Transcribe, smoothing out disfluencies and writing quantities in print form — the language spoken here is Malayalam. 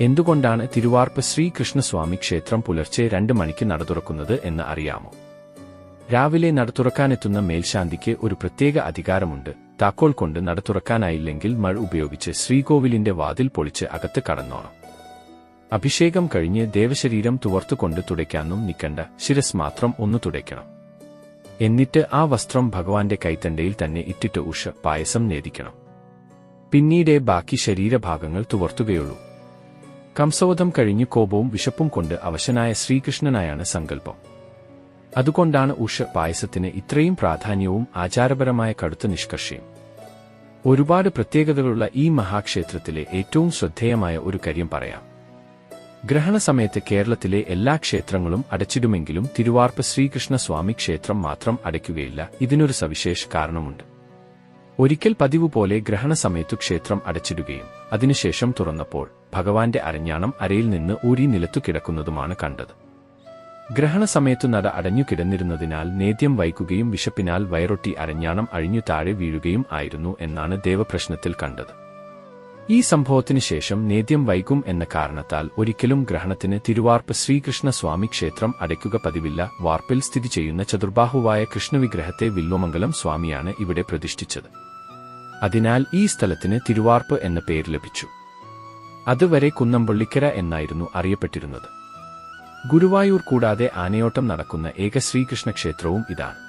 എന്തുകൊണ്ടാണ് തിരുവാർപ്പ് ശ്രീകൃഷ്ണസ്വാമി ക്ഷേത്രം പുലർച്ചെ 2 മണിക്ക് നട തുറക്കുന്നത് എന്ന് അറിയാമോ? രാവിലെ നട തുറക്കാനെത്തുന്ന മേൽശാന്തിക്ക് ഒരു പ്രത്യേക അധികാരമുണ്ട്. താക്കോൽ കൊണ്ട് നട തുറക്കാനായില്ലെങ്കിൽ മഴ ഉപയോഗിച്ച് ശ്രീകോവിലിന്റെ വാതിൽ പൊളിച്ച് അകത്ത് കടന്നോണം. അഭിഷേകം കഴിഞ്ഞ് ദേവശരീരം തുവർത്തുകൊണ്ട് തുടയ്ക്കാനും നിൽക്കണ്ട, ശിരസ് മാത്രം ഒന്ന് തുടയ്ക്കണം. എന്നിട്ട് ആ വസ്ത്രം ഭഗവാന്റെ കൈത്തണ്ടയിൽ തന്നെ ഇട്ടിട്ട് പായസം നേദിക്കണം. പിന്നീടേ ബാക്കി ശരീരഭാഗങ്ങൾ തുവർത്തുകയുള്ളൂ. കംസവധം കഴിഞ്ഞ് കോപവും വിശപ്പും കൊണ്ട് അവശനായ ശ്രീകൃഷ്ണനായാണ് സങ്കല്പം. അതുകൊണ്ടാണ് പായസത്തിന് ഇത്രയും പ്രാധാന്യവും ആചാരപരമായ കടുത്ത നിഷ്കർഷയും. ഒരുപാട് പ്രത്യേകതകളുള്ള ഈ മഹാക്ഷേത്രത്തിലെ ഏറ്റവും ശ്രദ്ധേയമായ ഒരു കാര്യം പറയാം. ഗ്രഹണസമയത്ത് കേരളത്തിലെ എല്ലാ ക്ഷേത്രങ്ങളും അടച്ചിടുമെങ്കിലും തിരുവാർപ്പ് ശ്രീകൃഷ്ണസ്വാമി ക്ഷേത്രം മാത്രം അടയ്ക്കുകയില്ല. ഇതിനൊരു സവിശേഷ കാരണമുണ്ട്. ഒരിക്കൽ പതിവ് പോലെ ഗ്രഹണസമയത്തു ക്ഷേത്രം അടച്ചിടുകയും അതിനുശേഷം തുറന്നപ്പോൾ ഭഗവാന്റെ അരഞ്ഞാണം അരയിൽ നിന്ന് ഊരി നിലത്തു കിടക്കുന്നതുമാണ് കണ്ടത്. ഗ്രഹണസമയത്തു നട അടഞ്ഞു കിടന്നിരുന്നതിനാൽ നേദ്യം വൈകുകയും വിശപ്പിനാൽ വയറൊട്ടി അരഞ്ഞാണം അഴിഞ്ഞു താഴെ വീഴുകയും ആയിരുന്നു എന്നാണ് ദേവപ്രശ്നത്തിൽ കണ്ടത്. ഈ സംഭവത്തിനു ശേഷം നേദ്യം വൈകും എന്ന കാരണത്താൽ ഒരിക്കലും ഗ്രഹണത്തിന് തിരുവാർപ്പ് ശ്രീകൃഷ്ണസ്വാമി ക്ഷേത്രം അടയ്ക്കുക പതിവില്ല. വാർപ്പിൽ സ്ഥിതി ചെയ്യുന്ന ചതുർബാഹുവായ കൃഷ്ണവിഗ്രഹത്തെ വില്വമംഗലം സ്വാമിയാണ് ഇവിടെ പ്രതിഷ്ഠിച്ചത്. അതിനാൽ ഈ സ്ഥലത്തിന് തിരുവാർപ്പ് എന്ന പേര് ലഭിച്ചു. അതുവരെ കുന്നംപള്ളിക്കര എന്നായിരുന്നു അറിയപ്പെട്ടിരുന്നത്. ഗുരുവായൂർ കൂടാതെ ആനയോട്ടം നടക്കുന്ന ഏക ശ്രീകൃഷ്ണ ക്ഷേത്രവും ഇതാണ്.